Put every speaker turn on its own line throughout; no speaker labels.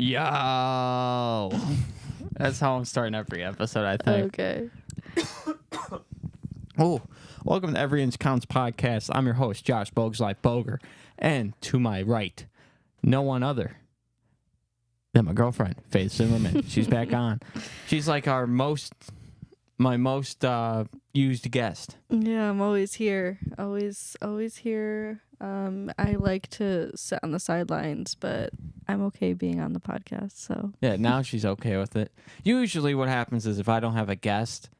Yo. That's how I'm starting every episode, I think.
Okay.
Oh, welcome to Every Inch Counts podcast. I'm your host, Josh Bogs Life Boger. And to my right, no one other than my girlfriend, Faith Zimmerman. She's back on. She's like my most used guest.
Yeah, I'm always here. Always here. I like to sit on the sidelines, but I'm okay being on the podcast, so.
Yeah, now she's okay with it. Usually what happens is if I don't have a guest,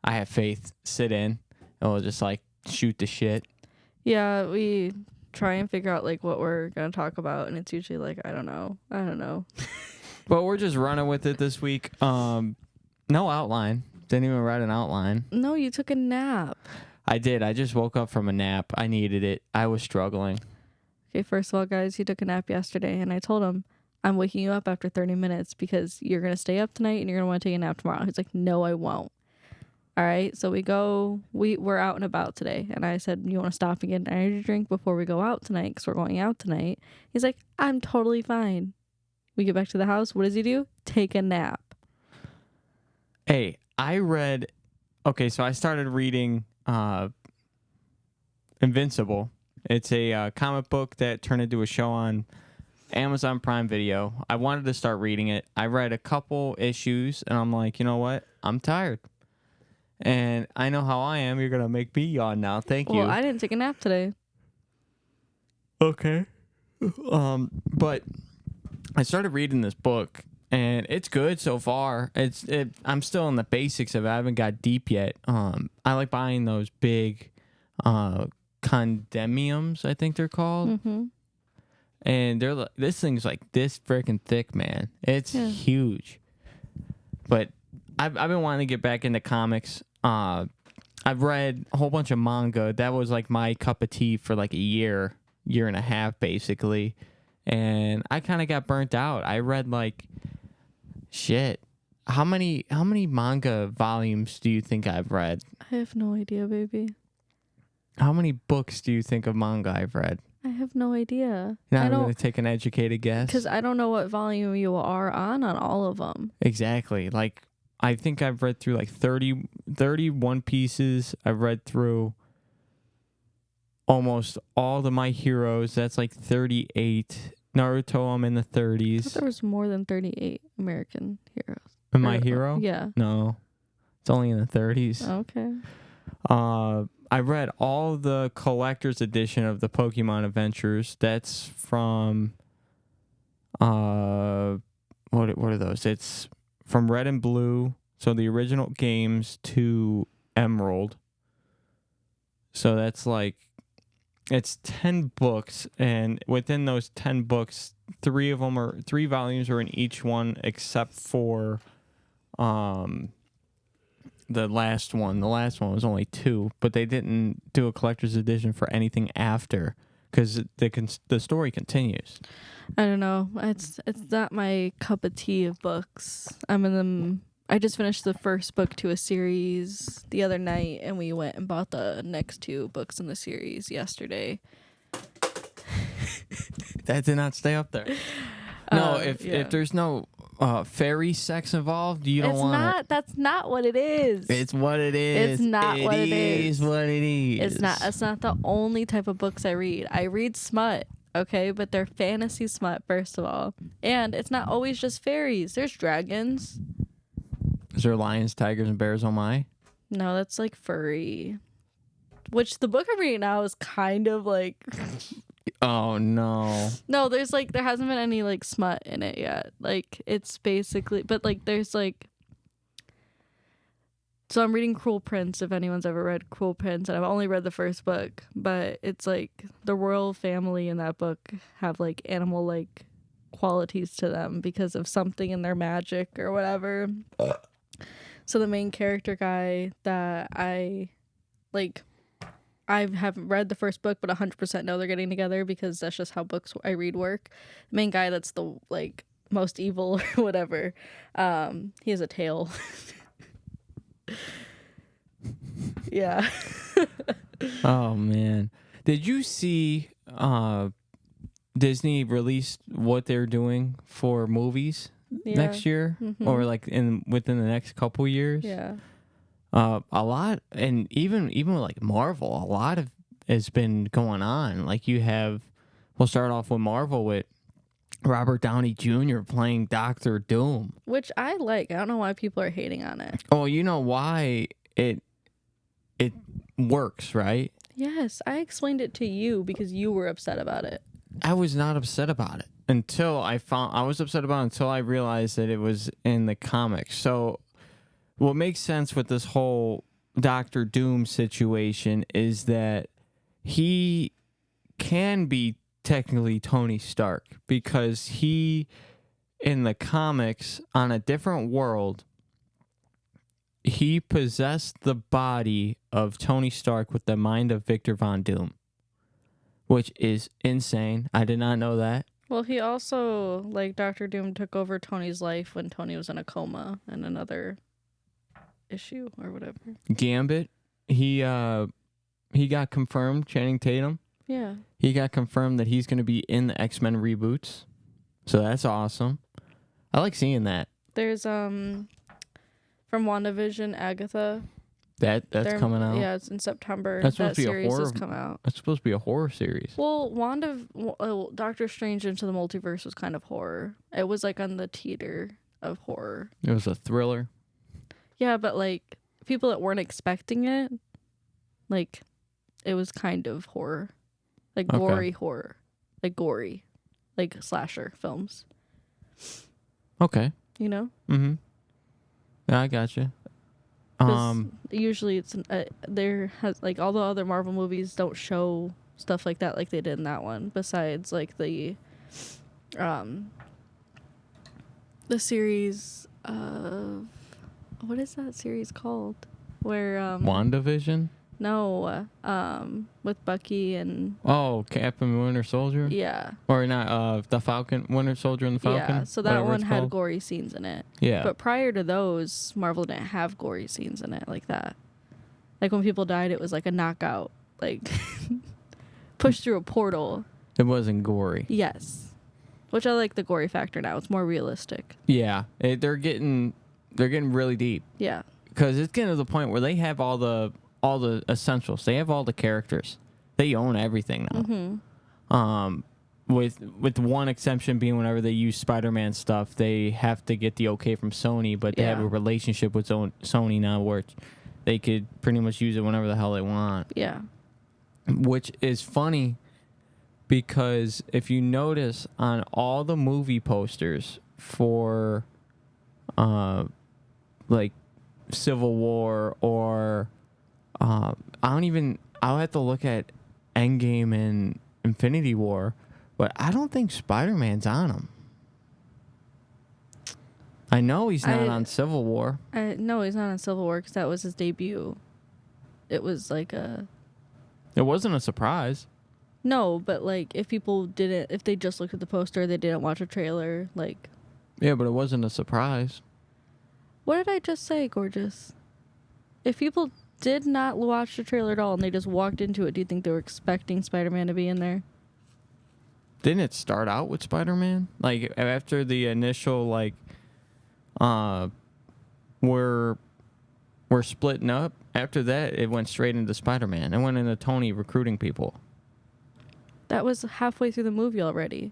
I have Faith sit in and we'll just like shoot the shit.
Yeah, we try and figure out like what we're going to talk about, and it's usually like, I don't know.
But we're just running with it this week. No outline. Didn't even write an outline.
No, you took a nap.
I did. I just woke up from a nap. I needed it. I was struggling.
Okay, first of all, guys, he took a nap yesterday, and I told him, I'm waking you up after 30 minutes because you're going to stay up tonight and you're going to want to take a nap tomorrow. He's like, no, I won't. All right, so we're out and about today. And I said, you want to stop and get an energy drink before we go out tonight because we're going out tonight? He's like, I'm totally fine. We get back to the house. What does he do? Take a nap.
Hey, so I started reading Invincible. It's a comic book that turned into a show on Amazon Prime Video. I wanted to start reading it. I read a couple issues, and I'm like, you know what? I'm tired. And I know how I am. You're going to make me yawn now. Thank you.
Well, I didn't take a nap today.
Okay. But I started reading this book, and it's good so far. I'm still in the basics of it. I haven't got deep yet. I like buying those big condominiums, I think they're called.
Mm-hmm.
And this thing's like this freaking thick, man. It's huge. But I've been wanting to get back into comics. I've read a whole bunch of manga. That was like my cup of tea for like a year and a half, basically. And I kind of got burnt out. I read like shit. How many manga volumes do you think I've read?
I have no idea, baby.
How many books do you think of manga I've read?
I have no idea.
Not going to take an educated guess.
Because I don't know what volume you are on all of them.
Exactly. Like, I think I've read through like 30 One Pieces. I've read through almost all of My Heroes. That's like 38. Naruto, I'm in the 30s.
I thought there was more than 38 American heroes.
In My Hero?
Yeah.
No. It's only in the 30s.
Okay.
I read all the collector's edition of the Pokemon Adventures. That's from what are those? It's from Red and Blue, so the original games, to Emerald. So that's like it's 10 books, and within those 10 books, 3 volumes are in each one except for the last one. The last one was only 2, but they didn't do a collector's edition for anything after because the story continues.
I don't know. It's not my cup of tea of books. I just finished the first book to a series the other night, and we went and bought the next 2 books in the series yesterday.
That did not stay up there. No, if there's no fairy sex involved, you don't want.
That's not what it is.
It's what it is.
It's not what it is.
It is what it is.
It's not the only type of books I read. I read smut, okay, but they're fantasy smut first of all, and it's not always just fairies. There's dragons.
Is there lions, tigers, and bears? Oh my!
No, that's like furry. Which the book I'm reading now is kind of like.
Oh no.
No, there hasn't been any like smut in it yet. Like it's basically, but like there's like. So I'm reading Cruel Prince, if anyone's ever read Cruel Prince, and I've only read the first book, but it's like the royal family in that book have like animal like qualities to them because of something in their magic or whatever. So the main character guy that I haven't read the first book, but 100% know they're getting together because that's just how books I read work. The main guy that's the like most evil or whatever, he has a tail. Yeah.
Oh man, did you see Disney released what they're doing for movies next year, or like within the next couple years.
Yeah.
A lot, and even like Marvel, a lot of has been going on. Like we'll start off with Marvel with Robert Downey Jr. playing Doctor Doom,
which I like. I don't know why people are hating on it.
Oh, you know why it works, right?
Yes, I explained it to you because you were upset about it.
I was not upset about it until I was upset about it until I realized that it was in the comics. So what makes sense with this whole Doctor Doom situation is that he can be technically Tony Stark because he, in the comics, on a different world, he possessed the body of Tony Stark with the mind of Victor Von Doom, which is insane. I did not know that.
Well, he also, like, Doctor Doom took over Tony's life when Tony was in a coma in another issue or whatever.
Gambit, he got confirmed, Channing Tatum.
Yeah.
He got confirmed that he's going to be in the X-Men reboots. So that's awesome. I like seeing that.
There's from WandaVision, Agatha.
That's coming out.
Yeah, it's in September.
That's supposed
that
to be a horror.
has come out.
That's supposed to be a horror series.
Well, Doctor Strange Into the Multiverse was kind of horror. It was like on the teeter of horror.
It was a thriller.
Yeah, but like people that weren't expecting it, like it was kind of horror, like gory horror, like gory, like slasher films.
Okay.
You know.
Mm-hmm. Yeah, I gotcha.
Usually it's there has like all the other Marvel movies don't show stuff like that like they did in that one. Besides like the series of what is that series called? Where
WandaVision?
No, with Bucky and
Captain Winter Soldier?
Yeah.
Or not the Falcon, Winter Soldier and the Falcon?
Yeah, so that one had gory scenes in it.
Yeah.
But prior to those, Marvel didn't have gory scenes in it like that. Like when people died, it was like a knockout, like pushed through a portal.
It wasn't gory.
Yes. Which I like the gory factor now. It's more realistic.
Yeah. They're getting really deep.
Yeah.
Because it's getting to the point where they have all the essentials. They have all the characters. They own everything now.
Mm-hmm.
With one exception being whenever they use Spider-Man stuff, they have to get the okay from Sony, but they have a relationship with Sony now where they could pretty much use it whenever the hell they want.
Yeah.
Which is funny because if you notice on all the movie posters for like Civil War or I'll have to look at Endgame and Infinity War, but I don't think Spider-Man's on them. I know he's not on Civil War.
No, he's not on Civil War because that was his debut. It was like
It wasn't a surprise.
No, but like if they just looked at the poster, they didn't watch a trailer, like.
Yeah, but it wasn't a surprise.
What did I just say, gorgeous? If people did not watch the trailer at all and they just walked into it, do you think they were expecting Spider-Man to be in there?
Didn't it start out with Spider-Man? Like after the initial we're splitting up. After that, it went straight into Spider-Man. It went into Tony recruiting people.
That was halfway through the movie already.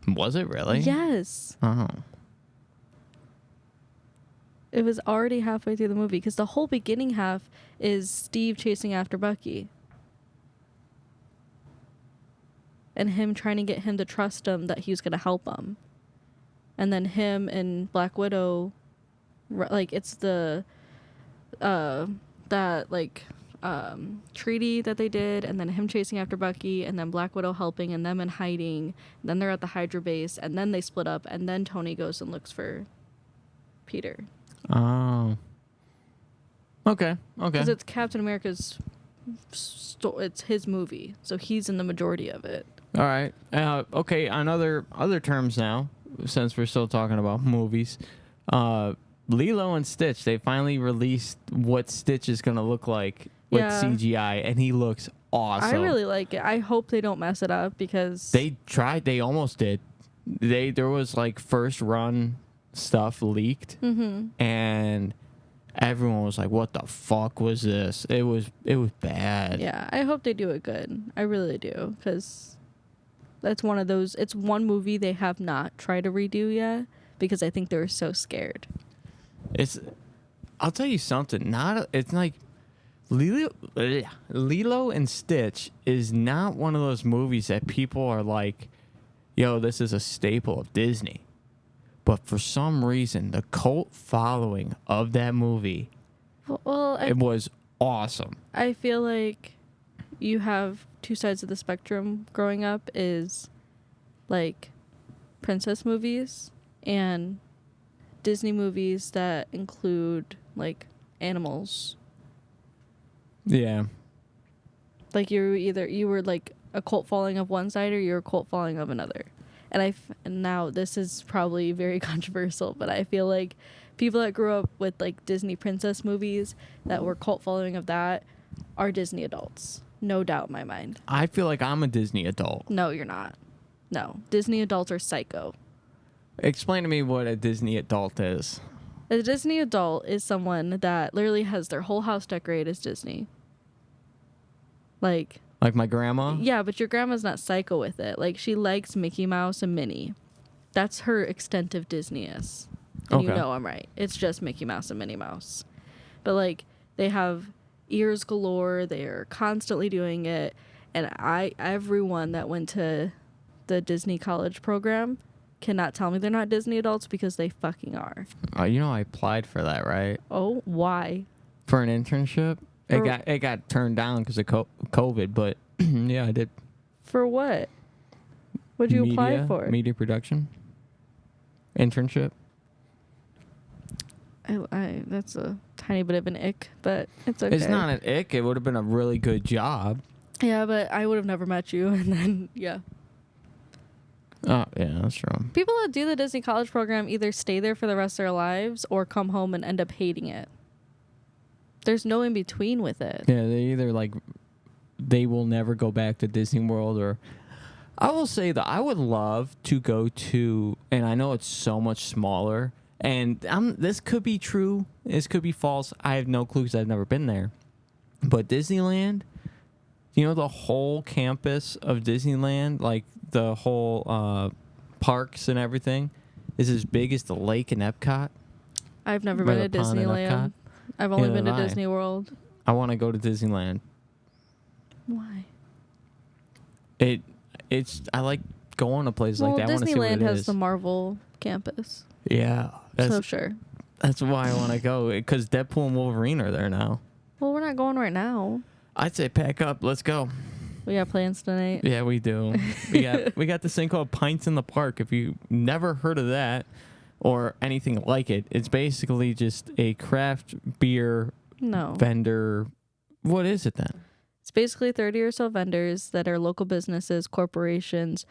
Was it really?
Yes.
Oh.
It was already halfway through the movie because the whole beginning half is Steve chasing after Bucky. And him trying to get him to trust him that he's going to help him. And then him and Black Widow, like it's the, treaty that they did, and then him chasing after Bucky, and then Black Widow helping, and them in hiding. And then they're at the Hydra base, and then they split up, and then Tony goes and looks for Peter.
Oh. Okay.
Because it's Captain America's, it's his movie, so he's in the majority of it.
All right. Okay. On other terms now, since we're still talking about movies, Lilo and Stitch. They finally released what Stitch is gonna look like with CGI, and he looks awesome.
I really like it. I hope they don't mess it up because
They tried. They almost did. There was like first run stuff leaked, and everyone was like, "What the fuck was this?" It was bad.
Yeah, I hope they do it good. I really do, because that's one of those. It's one movie they have not tried to redo yet because I think they were so scared.
I'll tell you something. It's like Lilo and Stitch is not one of those movies that people are like, "Yo, this is a staple of Disney." But for some reason, the cult following of that movie, it was awesome.
I feel like you have two sides of the spectrum growing up is like princess movies and Disney movies that include like animals.
Yeah.
Like you were like a cult following of one side or you're a cult following of another. And now this is probably very controversial, but I feel like people that grew up with like Disney princess movies that were cult following of that are Disney adults. No doubt in my mind.
I feel like I'm a Disney adult.
No, you're not. No. Disney adults are psycho.
Explain to me what a Disney adult is.
A Disney adult is someone that literally has their whole house decorated as Disney. Like
my grandma?
Yeah, but your grandma's not psycho with it. Like, she likes Mickey Mouse and Minnie. That's her extent of Disney-ness. And
Okay.
you know I'm right. It's just Mickey Mouse and Minnie Mouse. But, like, they have ears galore. They are constantly doing it. And everyone that went to the Disney college program cannot tell me they're not Disney adults because they fucking are.
I applied for that, right?
Oh, why?
For an internship? It got turned down because of COVID, but yeah, I did.
For what? What'd you apply for?
Media production. Internship.
That's a tiny bit of an ick, but it's okay.
It's not an ick. It would have been a really good job.
Yeah, but I would have never met you, and then, yeah.
Oh, yeah, that's true.
People that do the Disney college program either stay there for the rest of their lives or come home and end up hating it. There's no in between with it.
Yeah, they either like they will never go back to Disney World, or I will say that I would love to go to, and I know it's so much smaller, and this could be true, this could be false. I have no clue because I've never been there. But Disneyland, the whole campus of Disneyland, like the whole parks and everything, is as big as the lake in Epcot.
I've never been to Disneyland. I've only been to Disney World.
I want to go to Disneyland.
Why?
I like going to places like that. I want to see what it is.
Disneyland has the Marvel campus.
Yeah.
So sure.
That's why I want to go, because Deadpool and Wolverine are there now.
Well, we're not going right now.
I'd say pack up. Let's go.
We got plans tonight.
Yeah, we do. we got this thing called Pints in the Park. If you never heard of that or anything like it, it's basically just a craft beer vendor. What is it then?
It's basically 30 or so vendors that are local businesses, corporations,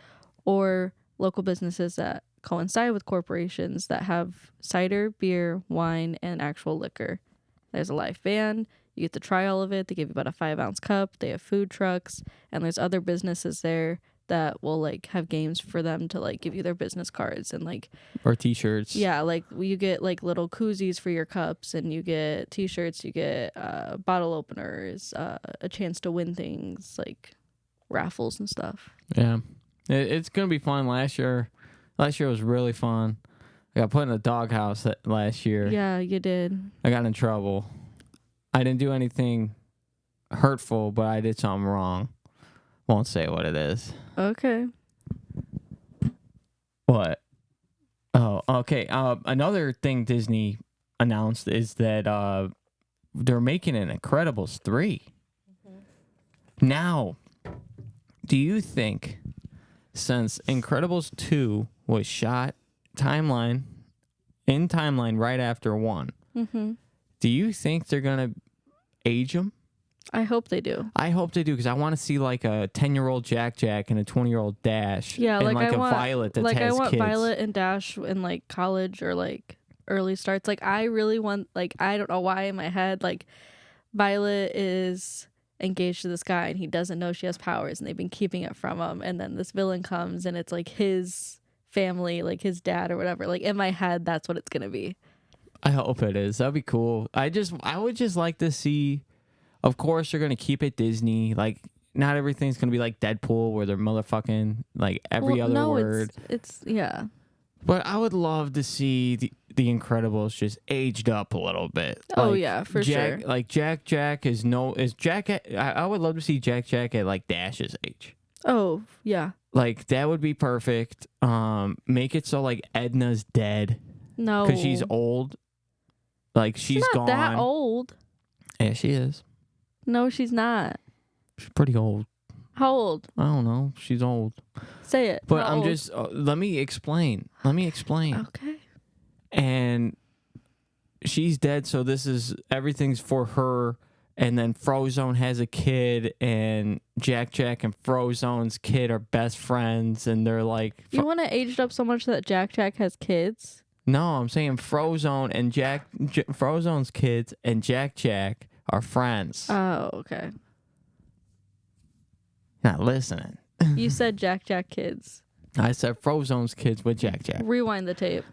or local businesses that coincide with corporations that have cider, beer, wine, and actual liquor. There's a live band. You get to try all of it. They give you about a 5-ounce cup. They have food trucks. And there's other businesses there that will like have games for them to like give you their business cards and like
or t-shirts.
Yeah, like you get like little koozies for your cups, and you get t-shirts, you get bottle openers, a chance to win things like raffles and stuff.
Yeah, it's gonna be fun. Last year was really fun. I got put in a doghouse last year.
Yeah, you did.
I got in trouble. I didn't do anything hurtful, but I did something wrong. Won't say what it is.
Okay.
What? Oh, okay. Another thing Disney announced is that they're making an Incredibles 3. Mm-hmm. Now, do you think, since Incredibles 2 was shot timeline right after 1,
mm-hmm.
do you think they're going to age them?
I hope they do.
I hope they do, because I want to see like a 10-year-old Jack and a 20-year-old Dash.
Yeah,
and
like
a
want,
Violet that
like
has
I want
kids.
Violet and Dash in like college or like early starts. Like I really want, like I don't know why in my head like Violet is engaged to this guy and he doesn't know she has powers and they've been keeping it from him, and then this villain comes and it's like his family, like his dad or whatever. Like in my head, that's what it's gonna be.
I hope it is. That'd be cool. I would just like to see. Of course, they're gonna keep it Disney. Like, not everything's gonna be like Deadpool, where they're motherfucking like every other word.
It's yeah.
But I would love to see the Incredibles just aged up a little bit.
Oh
like
yeah, for
Jack,
sure.
Like Jack is Jack. I would love to see Jack at like Dash's age.
Oh yeah.
Like that would be perfect. Make it so like Edna's dead.
No,
because she's old. Like she's
not
gone.
that old.
Yeah, she is.
No, she's not.
She's pretty old.
How old?
I don't know. She's old.
Say it.
But
How
I'm
old?
just. Let me explain.
Okay.
And she's dead, so everything's for her. And then Frozone has a kid, and Jack and Frozone's kid are best friends, and they're like.
You want to age it up so much that Jack has kids?
No, I'm saying Frozone and Frozone's kids and Jack are friends.
Oh, okay.
Not listening.
You said Jack I
I said Frozone's kids with Jack.
Rewind the tape.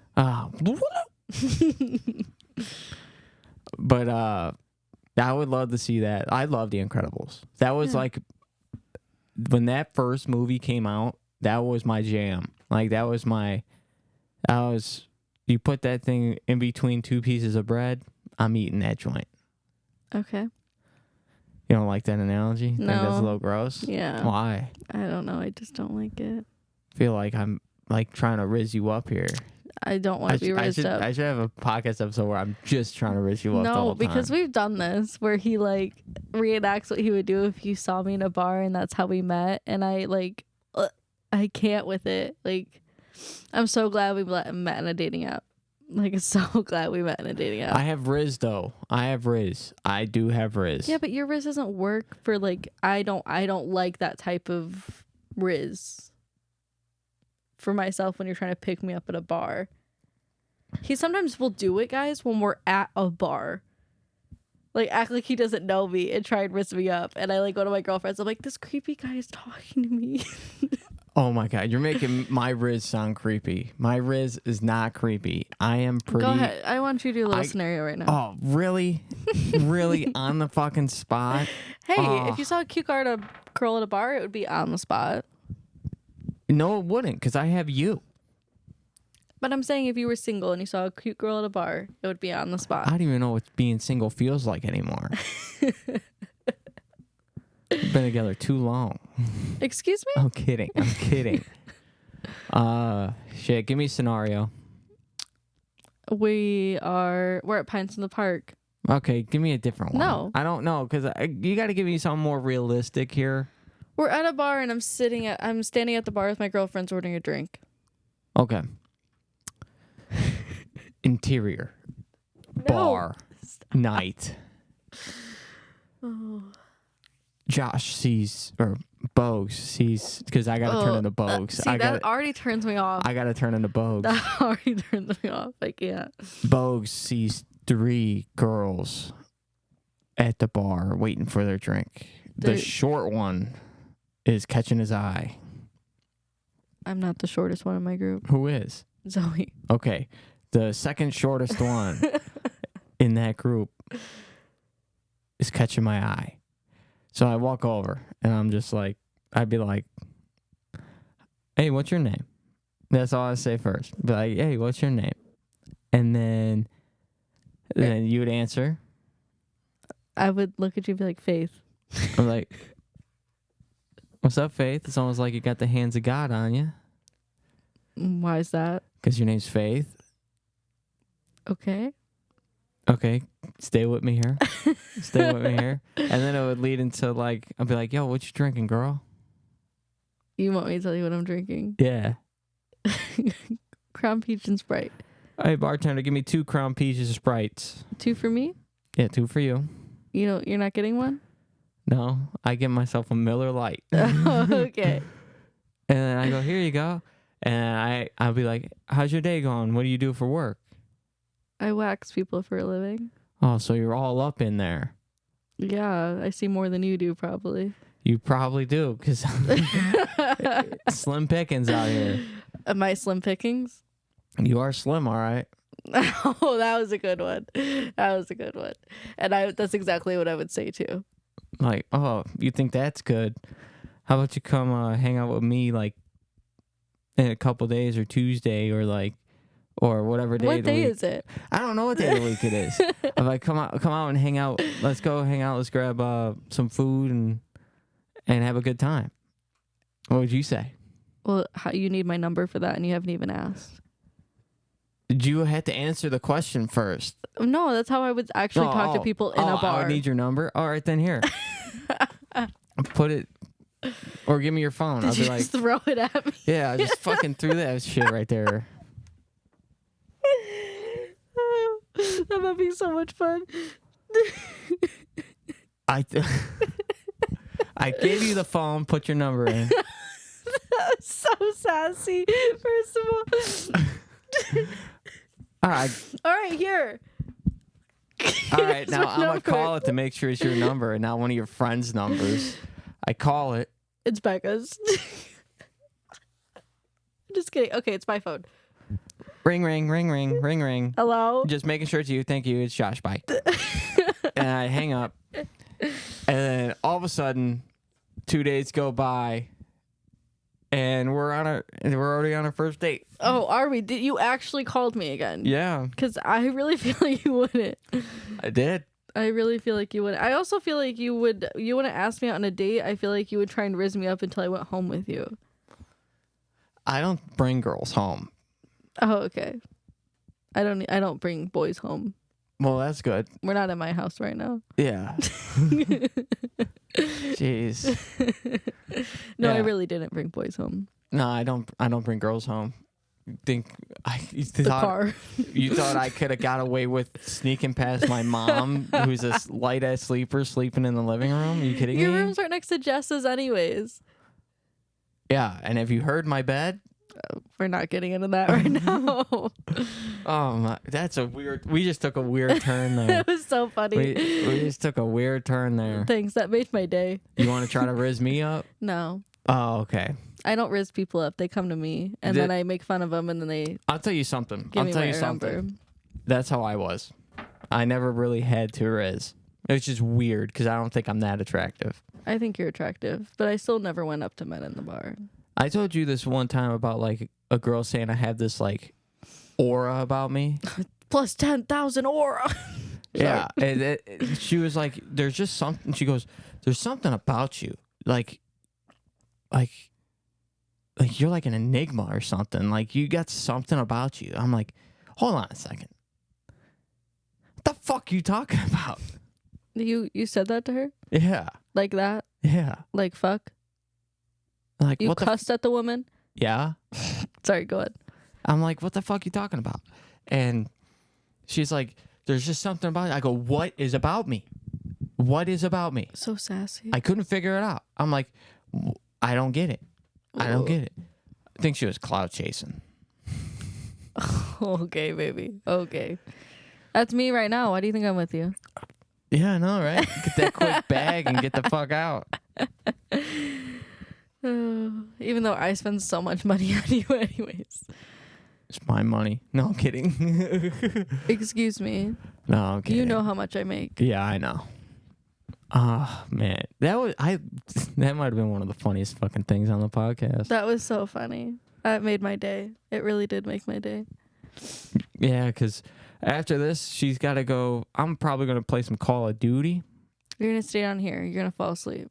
But I would love to see that. I love The Incredibles. That was like when that first movie came out. That was my jam. Like you put that thing in between two pieces of bread. I'm eating that joint.
Okay.
You don't like that analogy?
No.
Think that's a little gross?
Yeah.
Why?
I don't know. I just don't like it.
Feel like I'm like trying to rizz you up here.
I don't want to be rizzed up.
I should have a podcast episode where I'm just trying to rizz you up the whole
No,
time.
because we've done this where he like reenacts what he would do if he saw me in a bar and that's how we met, and I can't with it. Like, I'm so glad we met in a dating app. Like, so glad we met in a dating app.
I have Riz though. I do have Riz.
Yeah, but your Riz doesn't work for like I don't like that type of Riz for myself when you're trying to pick me up at a bar. He sometimes will do it, guys, when we're at a bar. Like, act like he doesn't know me and try and Riz me up. And I like go to my girlfriends. I'm like, this creepy guy is talking to me.
Oh my God, you're making my Riz sound creepy. My Riz is not creepy. I am pretty.
Go ahead. I want you to do a little scenario right now.
Oh, really? Really on the fucking spot?
Hey, if you saw a cute girl at a bar, it would be on the spot.
No, it wouldn't, because I have you.
But I'm saying if you were single and you saw a cute girl at a bar, it would be on the spot.
I don't even know what being single feels like anymore. We've been together too long.
Excuse me?
I'm kidding. Shit, give me a scenario.
We're at Pints in the Park.
Okay, give me a different one.
No.
I don't know, because you got to give me something more realistic here.
We're at a bar and I'm standing at the bar with my girlfriends ordering a drink.
Okay. Interior. Bar. Night.
Oh.
Josh sees, or Bogs sees, because I got to turn into Bogs.
See, that already turns me off.
I got to turn into Bogs.
That already turns me off. I can't.
Bogs sees 3 girls at the bar waiting for their drink. The short one is catching his eye.
I'm not the shortest one in my group.
Who is?
Zoe.
Okay. The second shortest one in that group is catching my eye. So I walk over and I'm just like, I'd be like, hey, what's your name? That's all I say first. Be like, hey, what's your name? And then you would answer.
I would look at you and be like, Faith.
I'm like, what's up, Faith? It's almost like you got the hands of God on you.
Why is that?
Because your name's Faith.
Okay.
Okay, stay with me here. Stay with me here. And then it would lead into like, I'd be like, yo, what you drinking, girl?
You want me to tell you what I'm drinking?
Yeah.
Crown Peach and Sprite.
Hey, bartender, give me 2 Crown Peaches of Sprites.
2 for me?
Yeah, 2 for you.
You know, you're not getting one?
No, I get myself a Miller Lite.
Oh, okay.
And then I go, here you go. And I'll be like, how's your day going? What do you do for work?
I wax people for a living.
Oh, so you're all up in there.
Yeah, I see more than you do, probably.
You probably do, because slim pickings out here.
Am I slim pickings?
You are slim, all right.
Oh, that was a good one. That was a good one. And that's exactly what I would say too.
Like, oh, you think that's good? How about you come hang out with me like in a couple days, or Tuesday, or whatever day.
What day is it?
I don't know what day of the week it is. If I come out and hang out, let's go hang out. Let's grab some food and have a good time. What would you say?
Well, you need my number for that, and you haven't even asked.
You had to answer the question first.
No, that's how I would actually talk to people in a bar.
I would need your number. All right, then here. Put it, or give me your phone. I'll be like,
just throw it at me.
Yeah, I just fucking threw that shit right there.
That might be so much fun.
I gave you the phone. Put your number in.
That was so sassy. First of all.
All right,
here.
All right, now I'm going to call it to make sure it's your number and not one of your friends' numbers. I call it.
It's Becca's. Just kidding. Okay, it's my phone.
Ring, ring, ring, ring, ring, ring.
Hello?
Just making sure it's you. Thank you. It's Josh. Bye. And I hang up. And then all of a sudden, 2 days go by, and we're already on our first date.
Oh, are we? Did you actually called me again?
Yeah.
Because I really feel like you wouldn't.
I did.
I really feel like you would. I also feel like you wouldn't ask me out on a date. I feel like you would try and rizz me up until I went home with you.
I don't bring girls home.
Oh, okay. I don't bring boys home.
Well, that's good.
We're not at my house right now.
Yeah. Jeez.
No,
Yeah.
I really didn't bring boys home.
No, I don't bring girls home. You
Car.
You thought I could have got away with sneaking past my mom, who's a light ass sleeper, sleeping in the living room? Are you kidding
Your
me?
room's right next to Jess's anyways.
Yeah, and have you heard my bed?
We're not getting into that right now.
Oh my, that's a weird. We just took a weird turn there.
That was so funny.
We just took a weird turn there.
Thanks, that made my day.
You want to try to rizz me up?
No,
Oh, okay.
I don't rizz people up. They come to me, and then I make fun of them, and then they
I'll tell you something.
give me my number.
That's how I was. I never really had to rizz. It's just weird because I don't think I'm that attractive.
I think you're attractive, but I still never went up to men in the bar.
I told you this one time about like a girl saying I have this like aura about me.
Plus 10,000 aura.
Yeah. She was like, there's just something. She goes, there's something about you. Like you're like an enigma or something. Like you got something about you. I'm like, hold on a second. What the fuck are you talking about?
You said that to her?
Yeah.
Like that?
Yeah.
Like fuck?
Like
You
what
cussed at the woman?
Yeah.
Sorry, go ahead.
I'm like, what the fuck are you talking about? And she's like, there's just something about it. I go, what is about me? What is about me?
So sassy.
I couldn't figure it out. I'm like, I don't get it. I don't get it. I think she was cloud chasing.
Okay, baby. Okay. That's me right now. Why do you think I'm with you?
Yeah, I know, right? Get that quick bag and get the fuck out.
Even though I spend so much money on you anyways.
It's my money. No, I'm kidding.
Excuse me.
No, I'm kidding.
You know how much I make.
Yeah, I know. Oh, man. That might have been one of the funniest fucking things on the podcast.
That was so funny. That made my day. It really did make my day.
Yeah, because after this, she's got to go. I'm probably going to play some Call of Duty.
You're going to stay down here. You're going to fall asleep.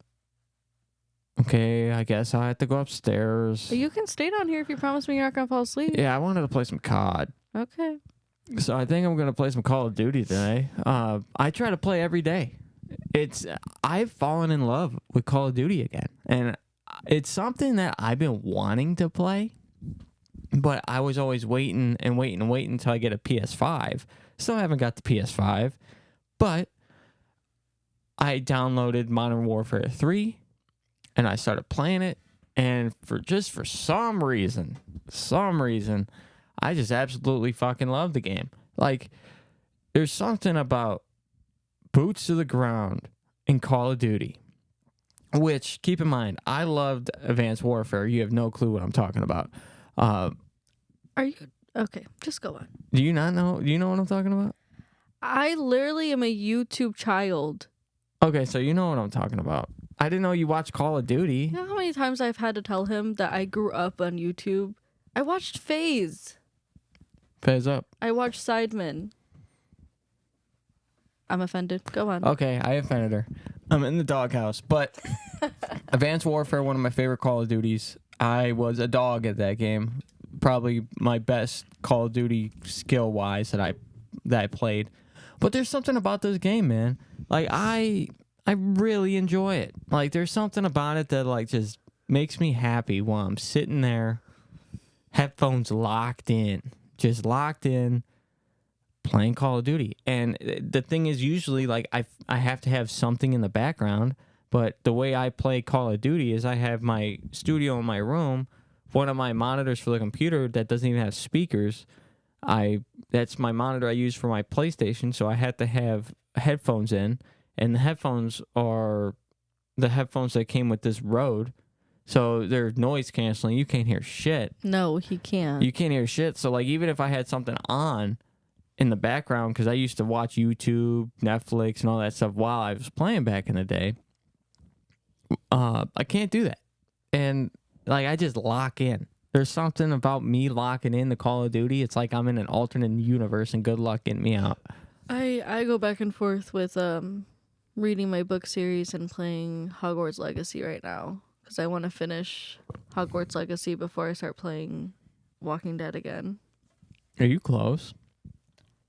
Okay, I guess I'll have to go upstairs.
You can stay down here if you promise me you're not going to fall asleep.
Yeah, I wanted to play some COD.
Okay.
So I think I'm going to play some Call of Duty today. I try to play every day. I've fallen in love with Call of Duty again. And it's something that I've been wanting to play. But I was always waiting until I get a PS5. Still haven't got the PS5. But I downloaded Modern Warfare 3. And I started playing it, and for some reason, I just absolutely fucking love the game. Like, there's something about boots to the ground in Call of Duty, which, keep in mind, I loved Advanced Warfare. You have no clue what I'm talking about.
Are you okay? Just go on.
Do you not know? Do you know what I'm talking about?
I literally am a YouTube child.
Okay, so you know what I'm talking about. I didn't know you watched Call of Duty.
You know how many times I've had to tell him that I grew up on YouTube? I watched FaZe.
FaZe up.
I watched Sidemen. I'm offended. Go on.
Okay, I offended her. I'm in the doghouse. But Advanced Warfare, one of my favorite Call of Duties. I was a dog at that game. Probably my best Call of Duty skill-wise that I played. But there's something about this game, man. Like, I really enjoy it. Like, there's something about it that, like, just makes me happy while I'm sitting there, headphones locked in, just locked in, playing Call of Duty. And the thing is, usually, like, I have to have something in the background, but the way I play Call of Duty is I have my studio in my room, one of my monitors for the computer that doesn't even have speakers. That's my monitor I use for my PlayStation, so I had to have headphones in, and the headphones are the headphones that came with this Rode, so they're noise canceling. You can't hear shit.
No, he can't.
You can't hear shit. So like even if I had something on in the background, because I used to watch YouTube, Netflix, and all that stuff while I was playing back in the day, I can't do that, and like I just lock in. There's something about me locking in the Call of Duty. It's like I'm in an alternate universe, and good luck getting me out.
I go back and forth with reading my book series and playing Hogwarts Legacy right now because I want to finish Hogwarts Legacy before I start playing Walking Dead again.
Are you close?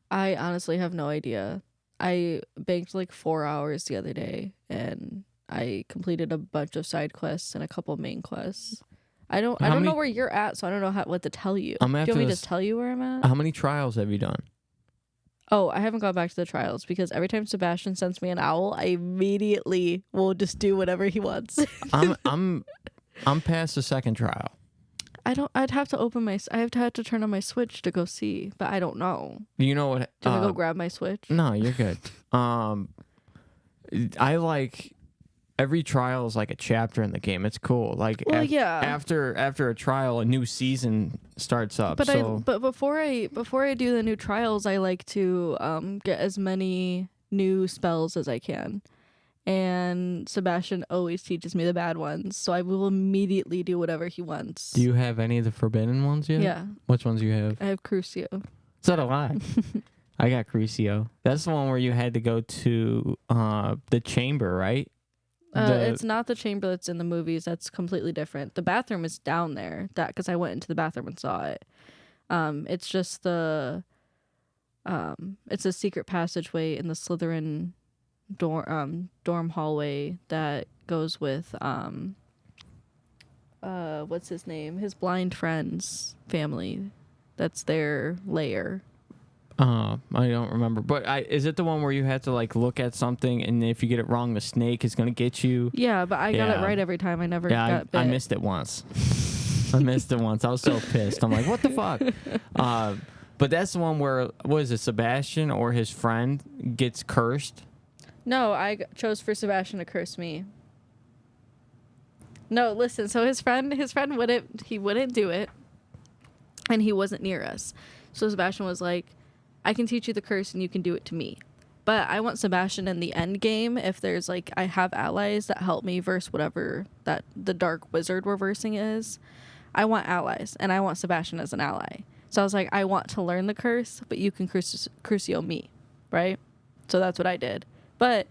I honestly have no idea. I banked like 4 hours the other day, and I completed a bunch of side quests and a couple main quests. I don't know where you're at, so I don't know what to tell you. Do you want me to tell you where I'm at?
How many trials have you done?
Oh, I haven't gone back to the trials because every time Sebastian sends me an owl, I immediately will just do whatever he wants.
I'm past the second trial.
I'd have to I have to turn on my Switch to go see, but I don't know.
You know what?
Do I go grab my Switch?
No, you're good. I like every trial is like a chapter in the game. It's cool. Like after a trial, a new season starts up.
But before I do the new trials, I like to get as many new spells as I can. And Sebastian always teaches me the bad ones, so I will immediately do whatever he wants.
Do you have any of the forbidden ones yet?
Yeah.
Which ones do you have?
I have Crucio.
So do I. I got Crucio. That's the one where you had to go to the chamber, right?
It's not the chamber that's in the movies. That's completely different. The bathroom is down there. That because I went into the bathroom and saw it. It's just it's a secret passageway in the Slytherin dorm hallway that goes with what's his name? His blind friend's family. That's their lair.
I don't remember. But is it the one where you had to like look at something and if you get it wrong, the snake is gonna get you?
Yeah, but I got it right every time. I never got bit.
I missed it once. I was so pissed. I'm like, what the fuck? But that's the one where was it Sebastian or his friend gets cursed?
No, I chose for Sebastian to curse me. No, listen. So his friend wouldn't do it, and he wasn't near us. So Sebastian was like, I can teach you the curse and you can do it to me. But I want Sebastian in the end game if there's like, I have allies that help me verse whatever that the dark wizard we're versing is. I want allies and I want Sebastian as an ally. So I was like, I want to learn the curse, but you can Crucio me, right? So that's what I did. But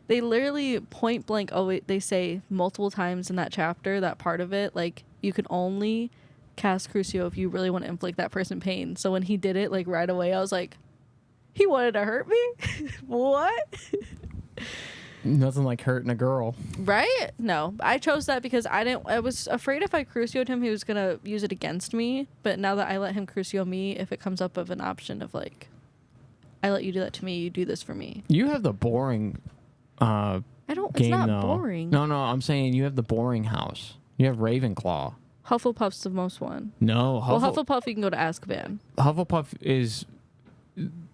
they literally point blank, they say multiple times in that chapter, that part of it, like you can only cast Crucio if you really want to inflict that person pain. So when he did it like right away, I was like, he wanted to hurt me? What?
Nothing like hurting a girl.
Right? No. I chose that because I was afraid if I Crucio'd him, he was going to use it against me. But now that I let him Crucio me, if it comes up of an option of like, I let you do that to me, you do this for me.
You have the boring game,
it's not
though.
Boring.
No, I'm saying you have the boring house. You have Ravenclaw.
Hufflepuff's the most one.
No.
Hufflepuff, you can go to Azkaban.
Hufflepuff is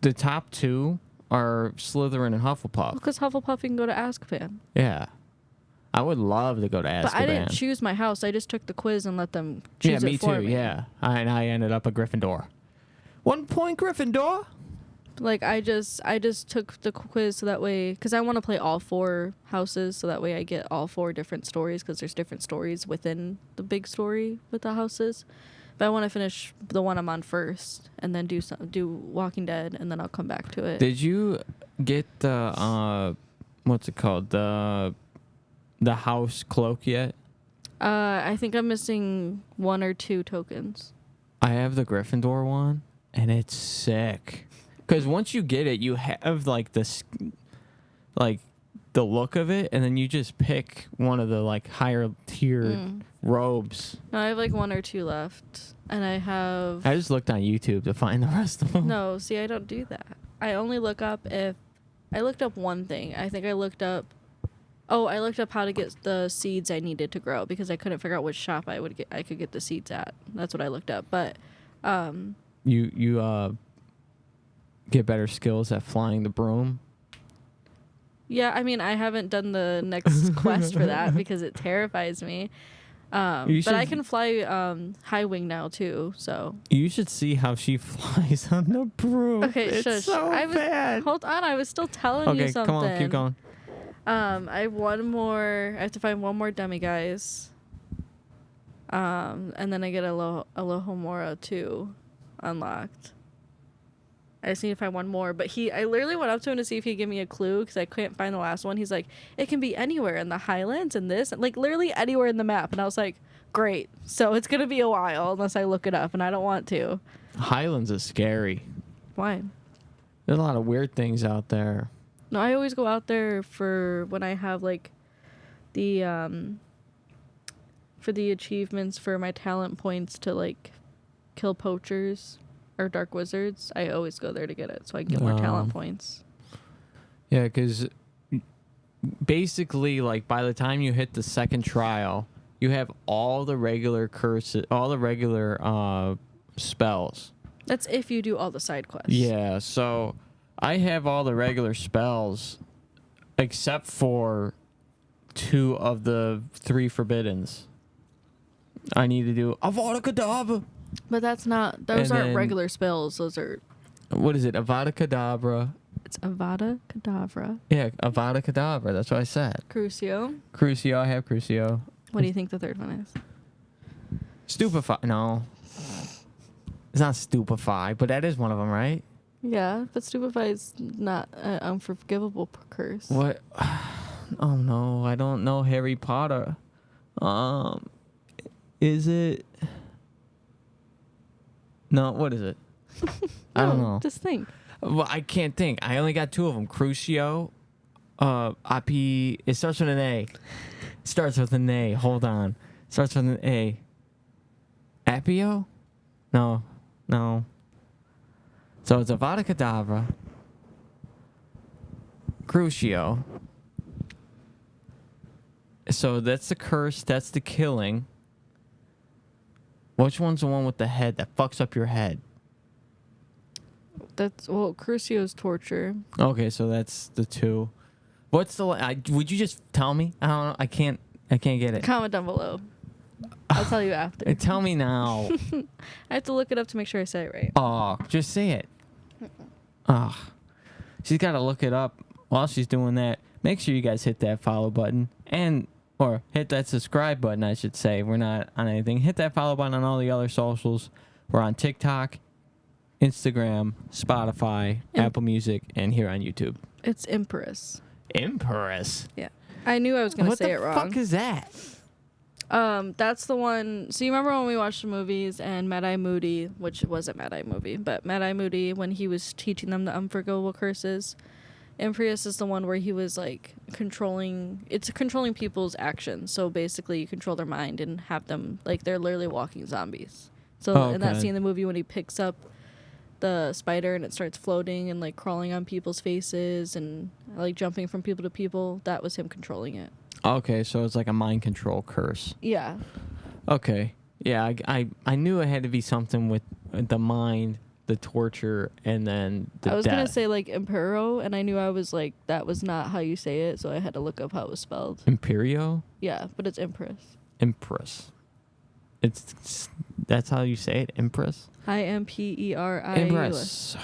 the top two are Slytherin and Hufflepuff.
Because Hufflepuff can go to Azkaban.
Yeah. I would love to go to Azkaban.
But I didn't choose my house. I just took the quiz and let them choose it for me.
Yeah, me too, yeah. I ended up a Gryffindor. 1 point Gryffindor?
Like, I just took the quiz so that way... Because I want to play all 4 houses, so that way I get all 4 different stories, because there's different stories within the big story with the houses. But I want to finish the one I'm on first, and then do Walking Dead, and then I'll come back to it.
Did you get the... what's it called? The house cloak yet?
I think I'm missing 1 or 2 tokens.
I have the Gryffindor one, and it's sick. Because once you get it, you have like this, like the look of it, and then you just pick one of the like higher tiered robes.
No, I have like 1 or 2 left, and I
just looked on YouTube to find the rest of them.
No, see, I don't do that. I only look up if I looked up one thing. I think I looked up. Oh, I looked up how to get the seeds I needed to grow, because I couldn't figure out which shop I could get the seeds at. That's what I looked up. But
you get better skills at flying the broom.
Yeah, I mean, I haven't done the next quest for that because it terrifies me. But I can fly high wing now too, so. You
should see how she flies on the broom.
Okay,
it's
shush.
so bad.
Hold on, I was still telling you something.
Okay, come on, keep going.
I have one more. I have to find one more demiguise. And then I get Alohomora 2 unlocked. I just need to find one more. But I literally went up to him to see if he'd give me a clue, because I couldn't find the last one. He's like, it can be anywhere in the Highlands and this. Like, literally anywhere in the map. And I was like, great. So it's going to be a while unless I look it up, and I don't want to.
Highlands is scary.
Why?
There's a lot of weird things out there.
No, I always go out there for when I have, like, the, for the achievements for my talent points to, like, kill poachers or dark wizards. I always go there to get it, so I can get more talent points.
Yeah, because basically, like, by the time you hit the second trial, you have all the regular curses, all the regular spells.
That's if you do all the side quests.
Yeah, so I have all the regular spells except for 2 of the 3 forbiddens. I need to do Avada Kedavra.
But that's not... Those aren't regular spells. Those are...
What is it? Avada Kedavra.
It's Avada Kedavra.
Yeah, Avada Kedavra. That's what I said.
Crucio.
Crucio. I have Crucio.
What do you think the third one is?
Stupefy. No. It's not Stupefy, but that is one of them, right?
Yeah, but Stupefy is not an unforgivable curse.
What? Oh, no. I don't know Harry Potter. Is it... No, what is it? I don't know.
Just think.
Well, I can't think. I only got 2 of them. Crucio. It starts with an A. Starts with an A. Hold on. Starts with an A. Appio? No. So it's Avada Kedavra. Crucio. So that's the curse. That's the killing. Which one's the one with the head that fucks up your head?
Crucio's torture.
Okay, so that's the 2. What's the... would you just tell me? I don't know. I can't get it.
Comment down below. I'll tell you after.
Tell me now.
I have to look it up to make sure I say it right.
Oh, just say it. Oh. She's got to look it up while she's doing that. Make sure you guys hit that follow button or hit that subscribe button, I should say. We're not on anything. Hit that follow button on all the other socials. We're on TikTok, Instagram, Spotify, Apple Music, and here on YouTube.
It's Empress.
Empress?
Yeah. I knew I was going to say it wrong.
What the fuck is that?
That's the one. So you remember when we watched the movies and Mad-Eye Moody, which wasn't Mad-Eye Movie, but Mad-Eye Moody, when he was teaching them the unforgivable curses, Empress is the one where he was like controlling people's actions. So basically you control their mind and have them like they're literally walking zombies. So in that scene in the movie when he picks up the spider and it starts floating and like crawling on people's faces and like jumping from people to people, that was him controlling it.
Okay, so it's like a mind control curse.
Yeah.
Okay. Yeah, I knew it had to be something with the mind the torture and then the
I was
death.
gonna say like Impero, and I knew I was like that was not how you say it, so I had to look up how it was spelled.
Imperio?
Yeah, but it's Empress.
Empress. That's how you say it, Empress?
Imperii.
Empress.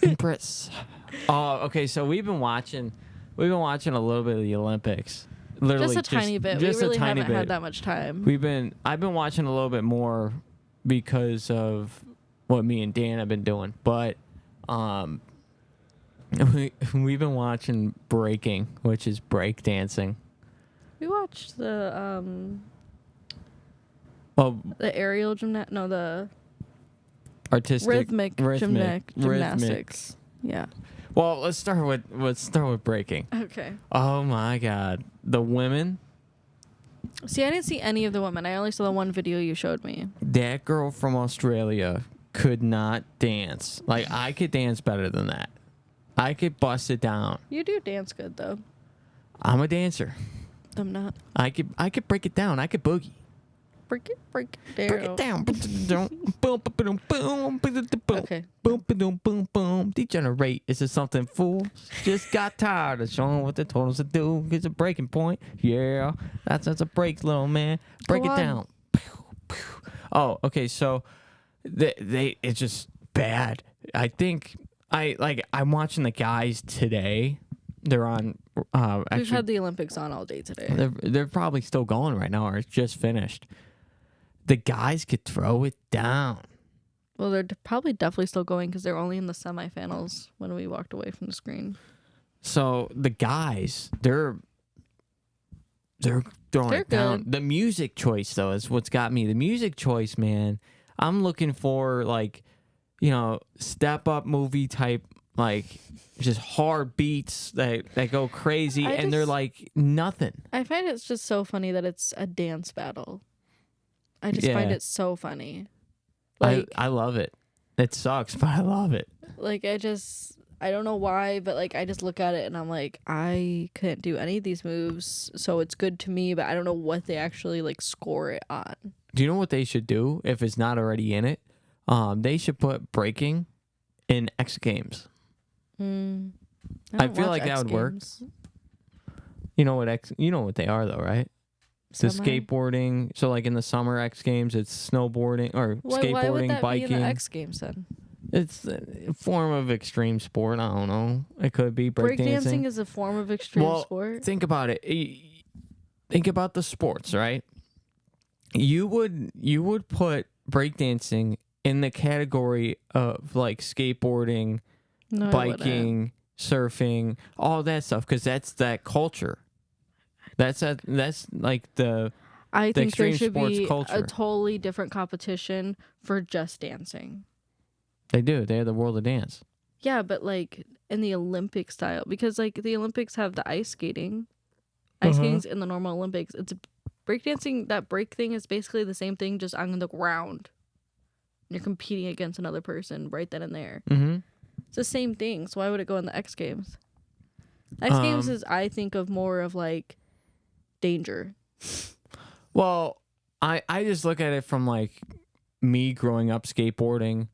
Empress. Oh, okay, so we've been watching a little bit of the Olympics. Literally
Just a tiny bit.
Just
We really
a tiny
haven't
bit.
had that much time.
I've been watching a little bit more because of what me and Dan have been doing. But we've been watching breaking, which is breakdancing.
We watched the
Well,
the aerial gymnast. No, the
artistic
rhythmic gymnastics. Yeah.
Well, let's start with breaking.
Okay.
Oh my God, the women.
See, I didn't see any of the women. I only saw the one video you showed me.
That girl from Australia could not dance. Like, I could dance better than that. I could bust it down.
You do dance good though.
I'm a dancer.
I'm not.
I could break it down. I could boogie.
Break it down. Okay.
Boom, boom, boom, boom. Degenerate. Is it something fools? Just got tired of showing what they told us to do. It's a breaking point. Yeah, that's a break, little man. Break
Go
it
on.
down. Oh, okay. So it's just bad. I think I'm watching the guys today. They're on.
We've
Actually,
had the Olympics on all day today.
they're probably still going right now, or it's just finished. The guys could throw it down.
Well, they're probably definitely still going because they're only in the semifinals when we walked away from the screen.
So the guys, they're throwing
They're
it down.
good.
The music choice, though, is what's got me. The music choice, man. I'm looking for, like, step up movie type, like, just hard beats that go crazy, and they're like nothing.
I find it's just so funny that it's a dance battle. I just find it so funny. Like,
I love it. It sucks, but I love it.
Like, I don't know why, but like I just look at it and I'm like, I couldn't do any of these moves, so it's good to me, but I don't know what they actually like score it on.
Do you know what they should do if it's not already in it? They should put breaking in X Games. I feel like that would work. You know what they are though, right? The skateboarding. So like in the summer X Games, it's snowboarding or skateboarding,
why would that
biking.
be in the X Games then?
It's a form of extreme sport. I don't know. It could be breakdancing.
Breakdancing is a form of extreme sport.
Think about it. Think about the sports, right? You would put breakdancing in the category of like skateboarding,
No,
biking, surfing, all that stuff, because that's that culture. That's like the
I think there
extreme
should
sports
be
culture.
a totally different competition for just dancing.
They do. They have the World of Dance.
Yeah, but like in the Olympic style, because like the Olympics have the ice skating. Ice skating's in the normal Olympics. It's breakdancing. That break thing is basically the same thing, just on the ground. You're competing against another person right then and there.
Mm-hmm.
It's the same thing. So why would it go in the X Games? X Games is, I think, of more of like danger.
Well, I just look at it from like me growing up skateboarding.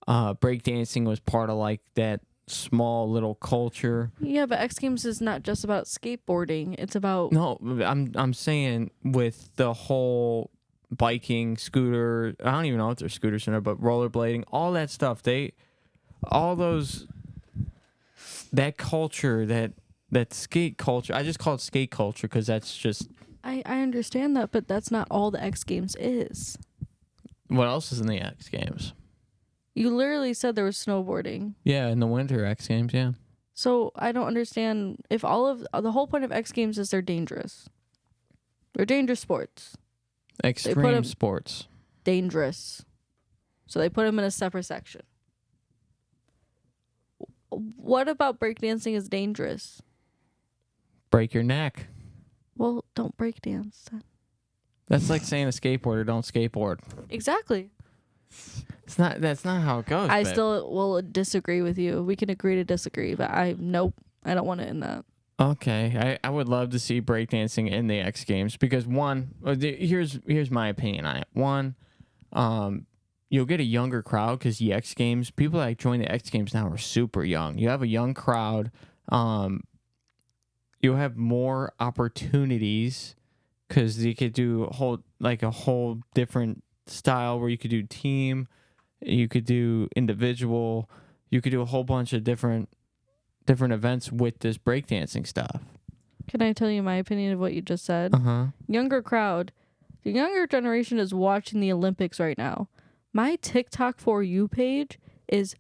Breakdancing was part of like that small little culture.
Yeah, but X Games is not just about skateboarding. It's about
I'm saying with the whole biking, scooter. I don't even know if they're scooters in there, but rollerblading, all that stuff. That culture, that skate culture. I just call it skate culture because that's just.
I understand that, but that's not all the X Games is.
What else is in the X Games?
You literally said there was snowboarding.
Yeah, in the winter X Games, yeah.
So I don't understand if all of the whole point of X Games is they're dangerous. They're dangerous sports.
Extreme sports.
Dangerous. So they put them in a separate section. What about breakdancing is dangerous?
Break your neck.
Well, don't breakdance then.
That's like saying a skateboarder don't skateboard.
Exactly.
That's not how it goes.
I still will disagree with you. We can agree to disagree, but I don't want it in that.
Okay, I would love to see breakdancing in the X Games because one, here's my opinion on it. One, you'll get a younger crowd because the X Games, people that join the X Games now are super young. You have a young crowd. You'll have more opportunities because you could do a whole different style where you could do team, you could do individual, you could do a whole bunch of different events with this breakdancing stuff.
Can I tell you my opinion of what you just said? Younger crowd. The younger generation is watching the Olympics right now. My TikTok For You page is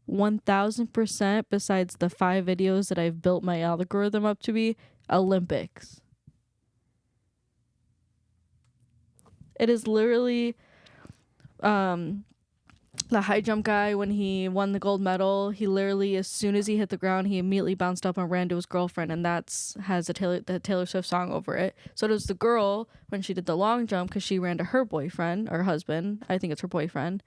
1000%, besides the 5 videos that I've built my algorithm up to be, Olympics. It is literally the high jump guy, when he won the gold medal, he literally, as soon as he hit the ground, he immediately bounced up and ran to his girlfriend, and has the Taylor Swift song over it. So does the girl when she did the long jump, because she ran to her boyfriend or husband. I think it's her boyfriend.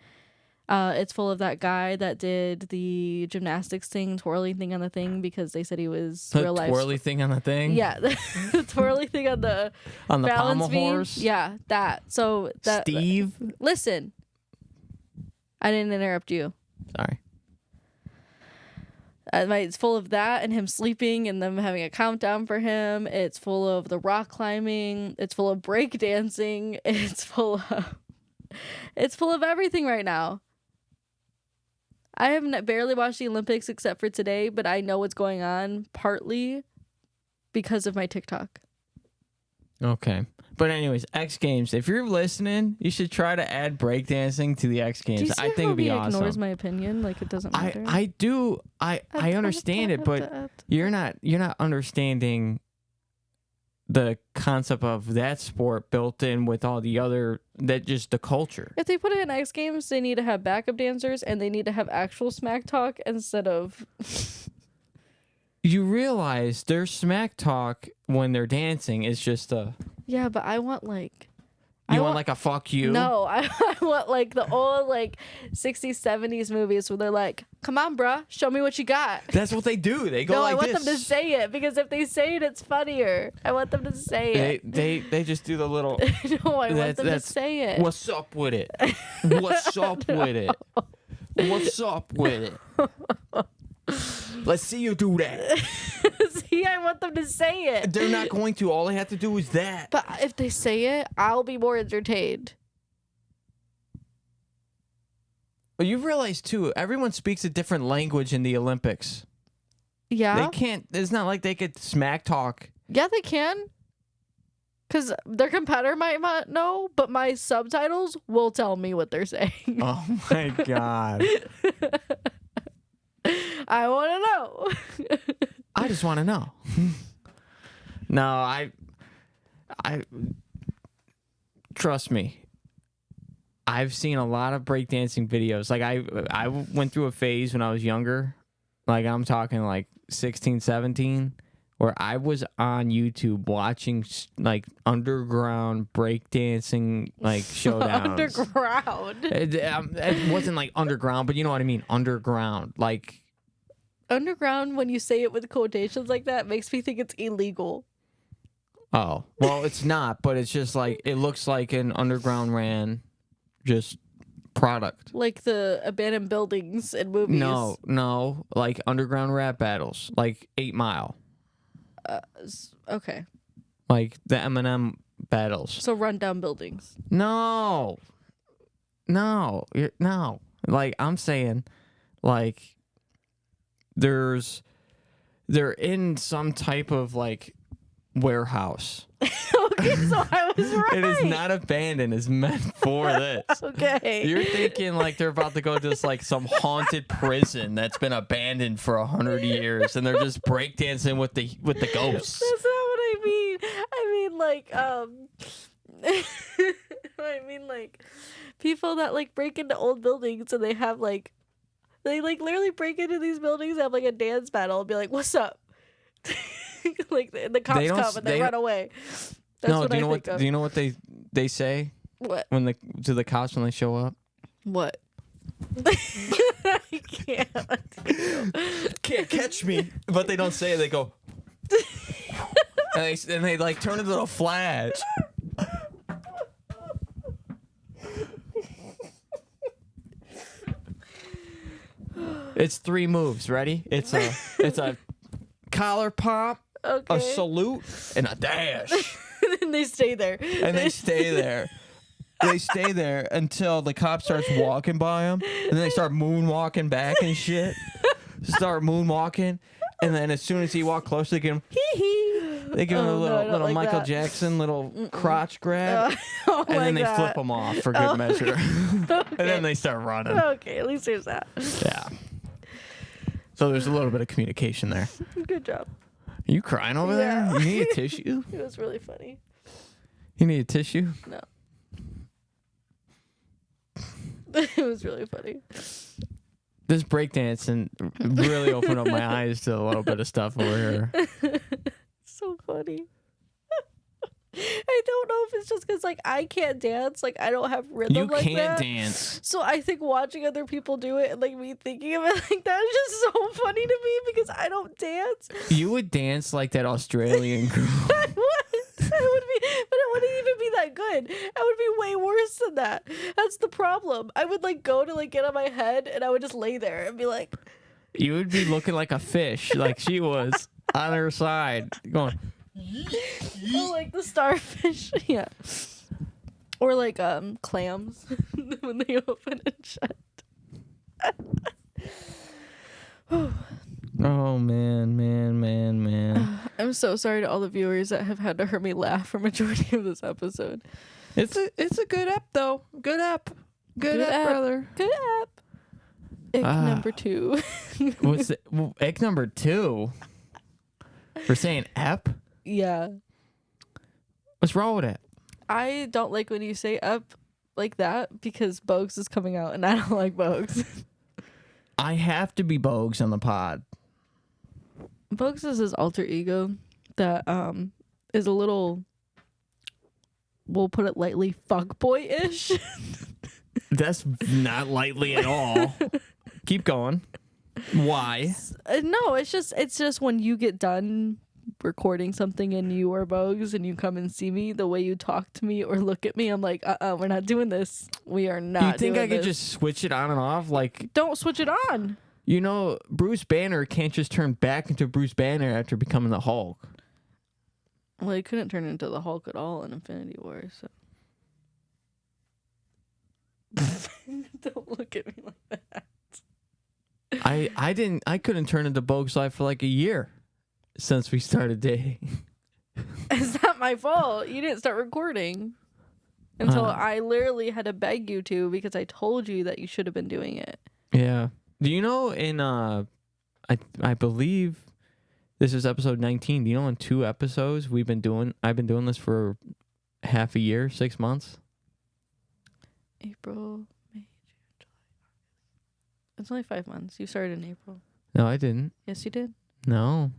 It's full of that guy that did the gymnastics thing, twirling thing on the thing, because they said he was
the
real life.
Twirly thing on the thing?
Yeah, the twirly thing on the
pommel
beam.
horse?
Yeah, that. So that.
Steve?
Listen. I didn't interrupt you.
Sorry.
It's full of that and him sleeping and them having a countdown for him. It's full of the rock climbing. It's full of breakdancing. It's full of everything right now. I have barely watched the Olympics except for today, but I know what's going on partly because of my TikTok.
Okay. But anyways, X Games. If you're listening, you should try to add breakdancing to the X Games.
Do you see
I think it'd be awesome.
Ignores my opinion, like it doesn't matter.
I do. I understand it, but you're not understanding the concept of that sport built in with all the other, just the culture.
If they put it in X Games, they need to have backup dancers and they need to have actual smack talk instead of.
You realize their smack talk when they're dancing is just a.
Yeah, but I want like.
You want like a fuck you?
No, I want like the old like 60s, 70s movies where they're like, come on, bruh, show me what you got.
That's what they do. They go
no,
like
I want
this.
them to say it, because if they say it, it's funnier. I want them to say it.
They just do the little.
No, I want them to say it.
What's up with it? What's up with it? What's up with it? Let's see you do that.
See, I want them to say it.
They're not going to. All they have to do is that.
But if they say it, I'll be more entertained.
But you realize, too, everyone speaks a different language in the Olympics.
Yeah?
They can't. It's not like they could smack talk.
Yeah, they can. Because their competitor might not know, but my subtitles will tell me what they're saying.
Oh, my God.
I want to know.
I just want to know. No, I trust me. I've seen a lot of breakdancing videos. Like I went through a phase when I was younger. Like I'm talking like 16, 17, where I was on YouTube watching like underground breakdancing like showdowns.
Underground.
It wasn't like underground, but you know what I mean. Underground, like.
Underground, when you say it with quotations like that, makes me think it's illegal.
Oh, well, it's not, but it's just like, it looks like an underground ran just product.
Like the abandoned buildings in movies.
No, like underground rap battles, like 8 Mile.
Okay.
Like the Eminem battles.
So rundown buildings.
No. Like, I'm saying, like, they're in some type of like warehouse.
Okay, so I was right.
It is not abandoned. It's meant for this.
Okay.
You're thinking like they're about to go to like some haunted prison that's been abandoned for 100 years, and they're just breakdancing with the ghosts.
That's not what I mean. I mean like people that like break into old buildings and they have like. They like literally break into these buildings, have like a dance battle, and be like, "What's up?" Like the cops come and they run away. That's
no,
what
do you know
think
what?
of.
Do you know what they say?
What?
To the cops when they show up?
What? I can't.
Can't catch me. But they don't say it. They go, and they like turn into a flash. It's 3 moves. Ready? It's a collar pop,
Okay.
a salute, and a dash.
And they stay there.
And they stay there. They stay there until the cop starts walking by them, and then they start moonwalking back and shit. Start moonwalking, and then as soon as he walks close, they give him They give him a little
like
Michael
that.
Jackson little crotch grab, and then they flip him off for good measure, and then they start running.
Okay, at least there's that.
Yeah. So there's a little bit of communication there.
Good job.
Are you crying over there? You need a tissue?
It was really funny.
You need a tissue?
No. It was really funny.
This breakdancing really opened up my eyes to a little bit of stuff over here.
So funny. I don't know if it's just because like I can't dance, like I don't have rhythm.
You
like
can't
that.
dance.
So I think watching other people do it and like me thinking of it like that is just so funny to me because I don't dance.
You would dance like that Australian girl.
I would. It would be, but it wouldn't even be that good. It would be way worse than that. That's the problem. I would like go to like get on my head and I would just lay there and be like.
You would be looking like a fish, like she was on her side, going.
Oh, like the starfish, yeah. Or like clams when they open and shut.
Oh man.
I'm so sorry to all the viewers that have had to hear me laugh for majority of this episode.
It's a good app though. Good app. Good app, brother.
Good app. Ick number 2.
What's it? Egg number 2? For saying app?
Yeah.
What's wrong with it?
I don't like when you say up like that because Bogs is coming out and I don't like Bogs.
I have to be Bogs on the pod.
Bogs is his alter ego that is a little, we'll put it lightly, fuckboy-ish.
That's not lightly at all. Keep going. Why?
No, it's just when you get done recording something and you are Bogs and you come and see me, the way you talk to me or look at me, I'm like, we're not doing this. We are not.
You think
doing
I could
this.
just switch it on and off? Like,
don't switch it on.
You know, Bruce Banner can't just turn back into Bruce Banner after becoming the Hulk.
Well, he couldn't turn into the Hulk at all in Infinity War, so. Don't look at me like that.
I couldn't turn into Bogs Life for like a year since we started dating.
It's not my fault. You didn't start recording until I literally had to beg you to because I told you that you should have been doing it.
Yeah. Do you know in I believe this is episode 19. Do you know in 2 episodes I've been doing this for half a year, 6 months?
April, May, June, July, August. It's only 5 months. You started in April.
No, I didn't.
Yes, you did.
No.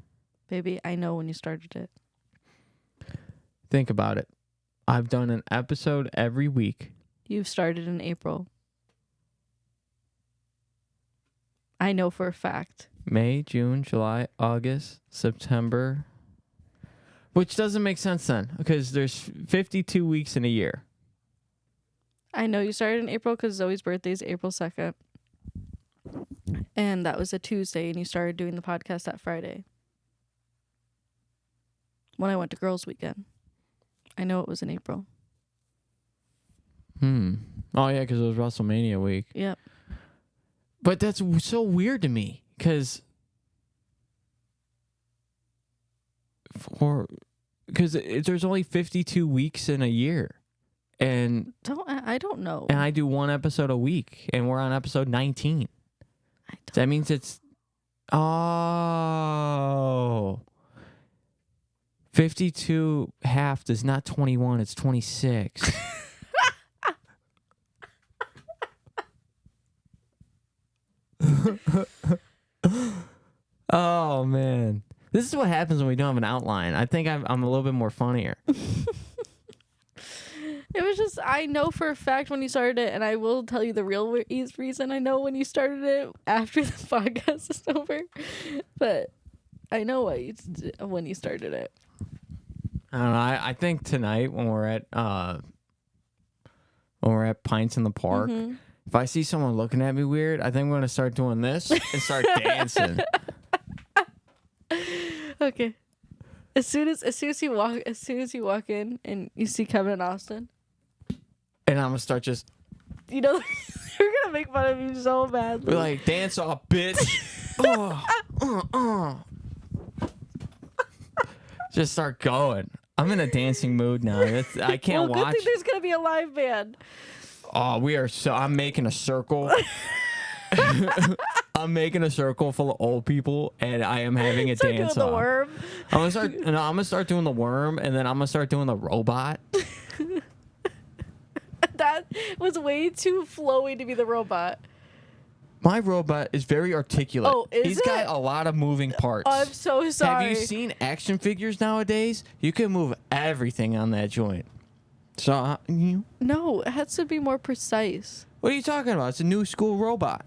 Baby, I know when you started it.
Think about it. I've done an episode every week.
You've started in April. I know for a fact.
May, June, July, August, September. Which doesn't make sense then, because there's 52 weeks in a year.
I know you started in April because Zoe's birthday is April 2nd. And that was a Tuesday, and you started doing the podcast that Friday. When I went to Girls Weekend. I know it was in April.
Oh, yeah, because it was WrestleMania week.
Yep.
But that's so weird to me, because there's only 52 weeks in a year. And
I don't know.
And I do 1 episode a week, and we're on episode 19. That means it's 52 half is not 21, it's 26. Oh man. This is what happens when we don't have an outline. I think I'm a little bit more funnier.
It was just, I know for a fact when you started it, and I will tell you the real reason I know when you started it after the podcast is over. But I know when you started it.
I don't know. I think tonight when we're at Pints in the Park, If I see someone looking at me weird, I think I'm gonna start doing this and start dancing.
Okay. As soon as you walk in and you see Kevin and Austin,
And I'm gonna start just
you know they're gonna make fun of you so badly.
be like, dance off, bitch. Just start going. I'm in a dancing mood now. I can't
well,
watch.
good thing there's gonna be a live band.
Oh, we are so. I'm making a circle. I'm making a circle full of old people, and I am having a
Start
dance
doing
off.
the worm.
I'm gonna start doing the worm, and then I'm gonna start doing the robot.
That was way too flowy to be the robot.
My robot is very articulate.
Oh, is
He's
it?
got a lot of moving parts.
I'm so sorry.
Have you seen action figures nowadays? You can move everything on that joint. So,
No, it has to be more precise.
what are you talking about? It's a new school robot.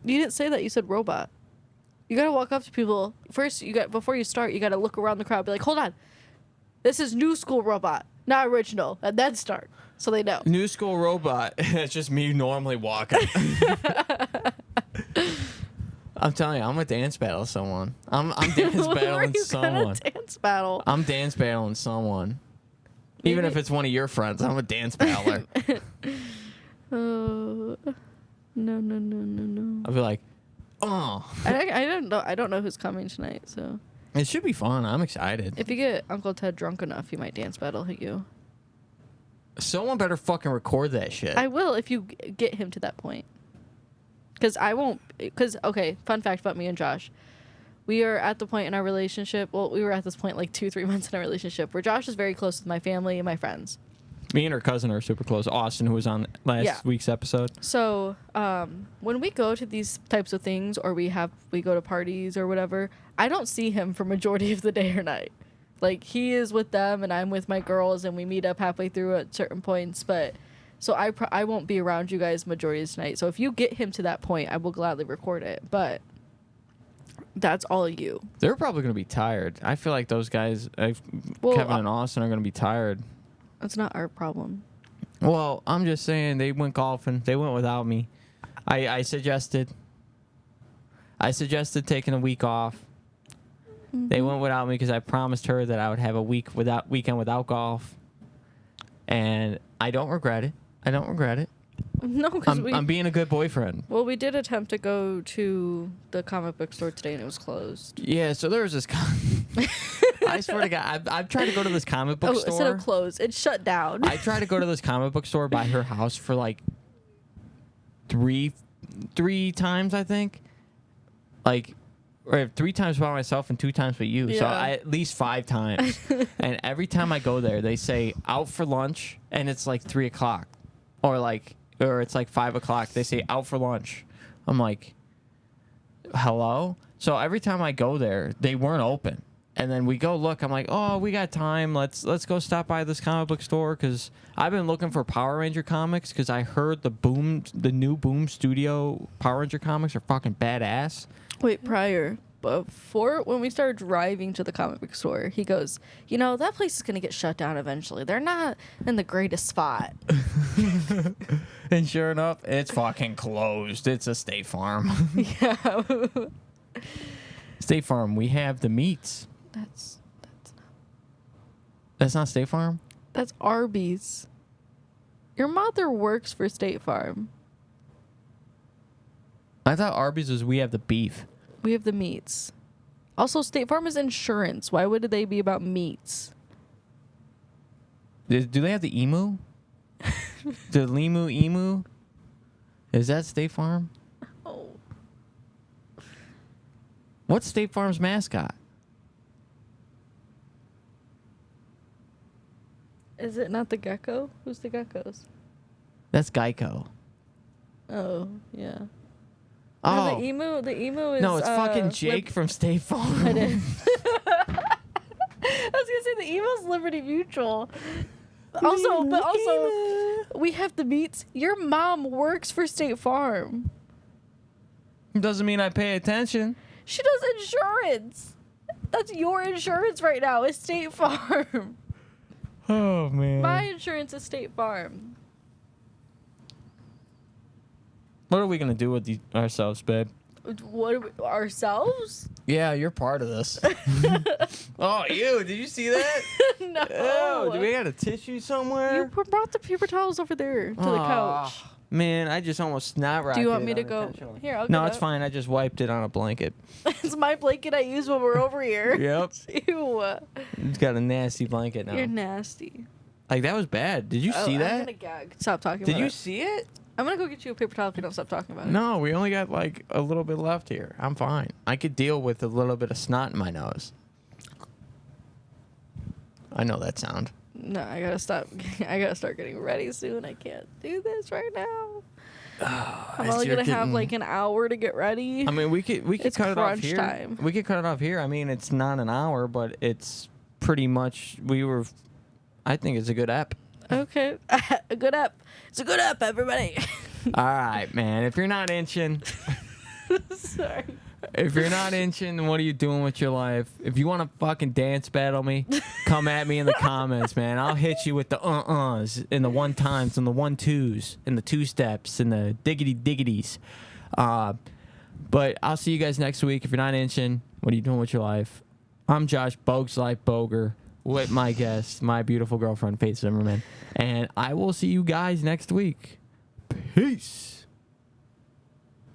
You didn't say that. You said robot. You gotta walk up to people first. Before you start. You gotta look around the crowd. Be like, hold on, this is new school robot, not original, and then start so they know.
New school robot. It's just me normally walking. I'm telling you, I'm a dance battle someone. I'm dance
Who are
battling
you
someone.
gonna dance battle?
I'm dance battling someone. Even if it's one of your friends, I'm a dance battler.
No.
I'll be like, oh.
I don't know who's coming tonight. So
It should be fun. I'm excited.
if you get Uncle Ted drunk enough, he might dance battle hit you.
Someone better fucking record that shit.
I will if you get him to that point. Because I won't. Because, okay, fun fact about me and Josh. We are at the point in our relationship. Well, we were at this point like 2-3 months in our relationship where Josh is very close with my family and my friends.
Me and her cousin are super close. Austin, who was on last week's episode.
So when we go to these types of things or we go to parties or whatever, I don't see him for majority of the day or night. Like, he is with them and I'm with my girls and we meet up halfway through at certain points. But so I won't be around you guys majority of the night. So if you get him to that point, I will gladly record it. But that's all you.
They're probably going to be tired. I feel like those guys, Kevin and Austin, are going to be tired.
That's not our problem.
Well, I'm just saying they went golfing. They went without me. I suggested taking a week off. Mm-hmm. They went without me because I promised her that I would have a weekend without golf. And I don't regret it.
No, because
I'm being a good boyfriend.
Well, we did attempt to go to the comic book store today and it was closed.
Yeah, so there was this. I swear to God, I've tried to go to this comic book store.
Instead of closed, it's shut down.
I tried to go to this comic book store by her house for like three times, I think. Like, or 3 times by myself and 2 times with you. Yeah. So at least 5 times. And every time I go there, they say out for lunch, and it's like 3 o'clock, or it's like 5 o'clock. They say out for lunch. I'm like, hello? So every time I go there, they weren't open. And then we go look. I'm like, oh, we got time. Let's go stop by this comic book store because I've been looking for Power Ranger comics because I heard the new Boom Studio Power Ranger comics are fucking badass.
Wait, before when we started driving to the comic book store, he goes, that place is gonna get shut down eventually. They're not in the greatest spot.
And sure enough, it's fucking closed. It's a State Farm.
Yeah.
State Farm, we have the meats. That's not State Farm?
That's Arby's. Your mother works for State Farm.
I thought Arby's was we have the beef.
We have the meats. Also, State Farm is insurance. Why would they be about meats?
Do they have the emu? The Limu emu? Is that State Farm?
Oh.
What's State Farm's mascot?
Is it not the gecko? Who's the geckos?
That's Geico.
Oh, yeah.
Oh.
No, the emu is...
No, it's fucking Jake from State Farm.
It is. I was gonna say the emu's Liberty Mutual. Also, we have the meats. Your mom works for State Farm.
Doesn't mean I pay attention.
She does insurance. That's your insurance right now. Is State Farm.
Oh man.
My insurance is State Farm.
What are we gonna do with ourselves, babe?
What are we, ourselves?
Yeah, you're part of this. Oh, ew! Did you see that?
No.
Oh, do we got a tissue somewhere?
You brought the paper towels over there to the couch.
Man, I just almost snot rocketed.
Do you want me to go? Here, I'll
No,
get
it's
up.
fine. I just wiped it on a blanket.
It's my blanket I use when we're over here.
Yep.
Ew.
It's got a nasty blanket now.
You're nasty.
Like, that was bad. Did you see that?
I'm gonna gag. Stop talking
Did
about
you
it.
see it?
I'm gonna go get you a paper towel if you don't stop talking about it.
No, we only got like a little bit left here. I'm fine. I could deal with a little bit of snot in my nose. I know that sound.
No, I gotta stop. I gotta start getting ready soon. I can't do this right now. I'm only gonna have like an hour to get ready.
I mean, we could
It's
cut it off
crunch
here.
time.
We could cut it off here. I mean, it's not an hour, but it's pretty much I think it's a good app.
Okay, a good up. It's a good up, everybody.
All right, man. If you're not inching,
Sorry.
if you're not inching, then what are you doing with your life? If you want to fucking dance battle me, come at me in the comments, man. I'll hit you with the uh-uhs and the one times and the 1-2s and the 2 steps and the diggity diggities. But I'll see you guys next week. If you're not inching, what are you doing with your life? I'm Josh Bogs Life Boger with my guest, my beautiful girlfriend, Faith Zimmerman. And I will see you guys next week. Peace.